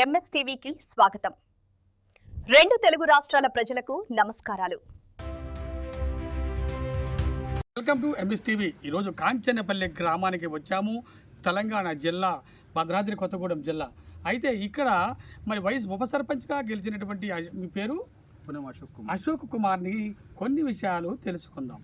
ఎంఎస్టీవీకి స్వాగతం. రెండు తెలుగు రాష్ట్రాల ప్రజలకు నమస్కారాలు. Welcome to MSTV. ఈరోజు కాంచనపల్లి గ్రామానికి వచ్చాము. తెలంగాణ జిల్లా, భద్రాద్రి కొత్తగూడెం జిల్లా. అయితే ఇక్కడ మరి వైస్ ఉప సర్పంచ్గా గెలిచినటువంటి మీ పేరు అశోక్ కుమార్ని కొన్ని విషయాలు తెలుసుకుందాం.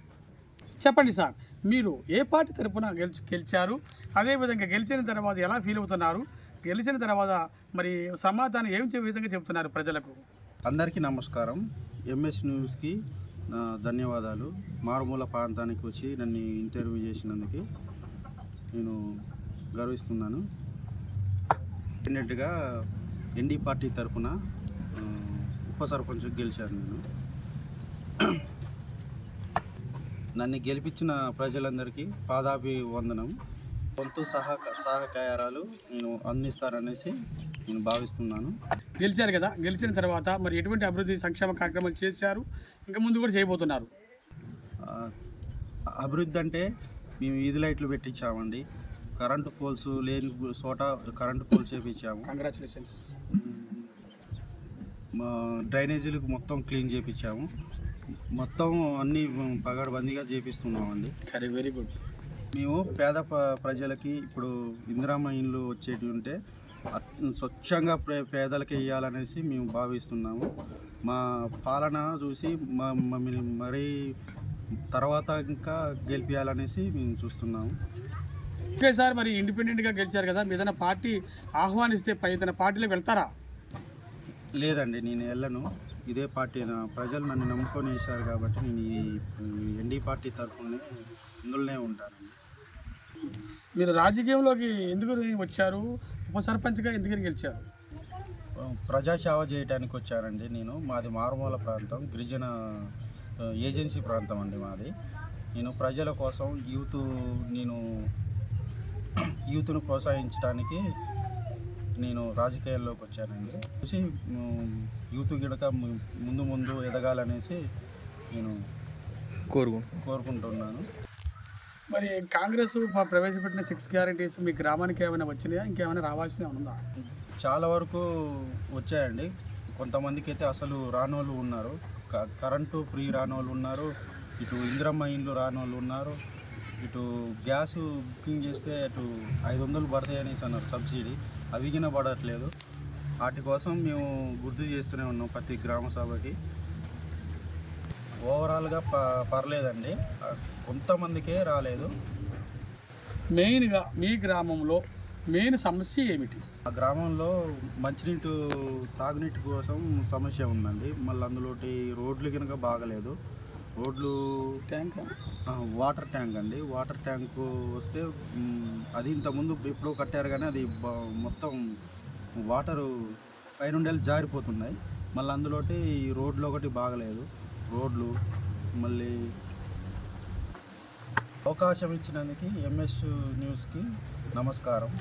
చెప్పండి సార్, మీరు ఏ పార్టీ తరఫున గెలిచారు? అదేవిధంగా గెలిచిన తర్వాత ఎలా ఫీల్ అవుతున్నారు? గెలిచిన తర్వాత మరి సమాధానం ఏం విధంగా చెప్తున్నారు ప్రజలకు? అందరికీ నమస్కారం. ఎంఎస్ న్యూస్కి ధన్యవాదాలు. మారుమూల ప్రాంతానికి వచ్చి నన్ను ఇంటర్వ్యూ చేసినందుకు నేను గర్విస్తున్నాను. ఇండిపెండెంట్గా ఎన్డీ పార్టీ తరఫున ఉప సర్పంచ్ గెలిచాను. నన్ను గెలిపించిన ప్రజలందరికీ పాదాభివందనం. వంతు సహకారాలు నేను అందిస్తారనేసి నేను భావిస్తున్నాను. గెలిచారు కదా, గెలిచిన తర్వాత మరి ఎటువంటి అభివృద్ధి సంక్షేమ కార్యక్రమాలు చేశారు, ఇంకా ముందు కూడా చేయబోతున్నారు? అభివృద్ధి అంటే మేము వీధి లైట్లు పెట్టించామండి. కరెంటు పోల్స్ లేని చోట కరెంటు పోల్స్ చేయించాము. కంగ్రాచులేషన్స్. డ్రైనేజీలకు మొత్తం క్లీన్ చేయించాము. మొత్తం అన్నీ పగడబందీగా చేపిస్తున్నామండి. సరే, వెరీ గుడ్. మేము పేద ప్రజలకి ఇప్పుడు ఇందిరమ్మ ఇండ్లు వచ్చేటి ఉంటే స్వచ్ఛంగా పేదలకి ఇవ్వాలనేసి మేము భావిస్తున్నాము. మా పాలన చూసి మమ్మల్ని మరీ తర్వాత ఇంకా గెలిపించాలనేసి మేము చూస్తున్నాము. ఓకే సార్, మరి ఇండిపెండెంట్గా గెలిచారు కదా, మీ ఏదైనా పార్టీ ఆహ్వానిస్తే ఏదైనా పార్టీలో వెళ్తారా? లేదండి, నేను వెళ్ళను. ఇదే పార్టీ ప్రజలు నన్ను నమ్ముకొని వేశారు కాబట్టి నేను ఈ ఎన్డీ పార్టీ తరఫునే ఇందులోనే ఉంటానండి. మీరు రాజకీయంలోకి ఎందుకు వచ్చారు? ఉప సర్పంచ్గా ఎందుకు గెలిచారు? ప్రజాసేవ చేయడానికి వచ్చానండి. మాది మారుమూల ప్రాంతం, గిరిజన ఏజెన్సీ ప్రాంతం అండి మాది. నేను ప్రజల కోసం యూత్ను ప్రోత్సహించడానికి నేను రాజకీయాల్లోకి వచ్చానండి. యూత్ గిడక ముందు ఎదగాలనేసి నేను కోరుకుంటున్నాను. మరి కాంగ్రెస్ ప్రవేశపెట్టిన 6 గ్యారెంటీస్ మీ గ్రామానికి ఏమైనా వచ్చినాయా, ఇంకేమైనా రావాల్సిన ఉందా? చాలా వరకు వచ్చాయండి. కొంతమందికి అయితే అసలు రానోళ్ళు ఉన్నారు, కరెంటు ఫ్రీ రానోళ్ళు ఉన్నారు, ఇటు ఇందిరమ్మ ఇండ్లు రానోళ్ళు ఉన్నారు, ఇటు గ్యాస్ బుకింగ్ చేస్తే అటు 500 పడతాయి అనేసి అన్నారు సబ్సిడీ. అవి గిన పడట్లేదు. వాటి కోసం మేము గుర్తు చేస్తూనే ఉన్నాం ప్రతి గ్రామ సభకి. ఓవరాల్గా పర్లేదండి, కొంతమందికే రాలేదు. మెయిన్గా మీ గ్రామంలో మెయిన్ సమస్య ఏమిటి? ఆ గ్రామంలో మంచినీటి తాగునీటి కోసం సమస్య ఉందండి. మళ్ళీ అందులోటి రోడ్లు కనుక బాగలేదు. రోడ్లు వాటర్ ట్యాంక్ అండి. వాటర్ ట్యాంకు వస్తే అది ఇంతకుముందు ఎప్పుడో కట్టారు కానీ అది మొత్తం వాటరు పైనుండేళ్ళు జారిపోతున్నాయి. మళ్ళీ అందులోటి రోడ్లు ఒకటి బాగలేదు. రోడ్లు మళ్ళీ అవకాశం ఇచ్చినందుకు ఎంఎస్ న్యూస్కి నమస్కారం.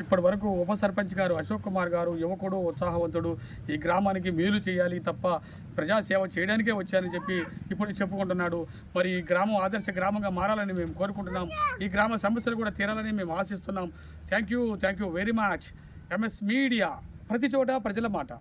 ఇప్పటి వరకు ఉప సర్పంచ్ గారు అశోక్ కుమార్ గారు యువకుడు, ఉత్సాహవంతుడు, ఈ గ్రామానికి మేలు చేయాలి తప్ప ప్రజాసేవ చేయడానికే వచ్చానని చెప్పి ఇప్పుడు చెప్పుకుంటున్నాడు. మరి ఈ గ్రామం ఆదర్శ గ్రామంగా మారాలని మేము కోరుకుంటున్నాం. ఈ గ్రామ సమస్యలు కూడా తీరాలని మేము ఆశిస్తున్నాం. Thank you very much. MS media, ప్రతి చోట ప్రజల మాట.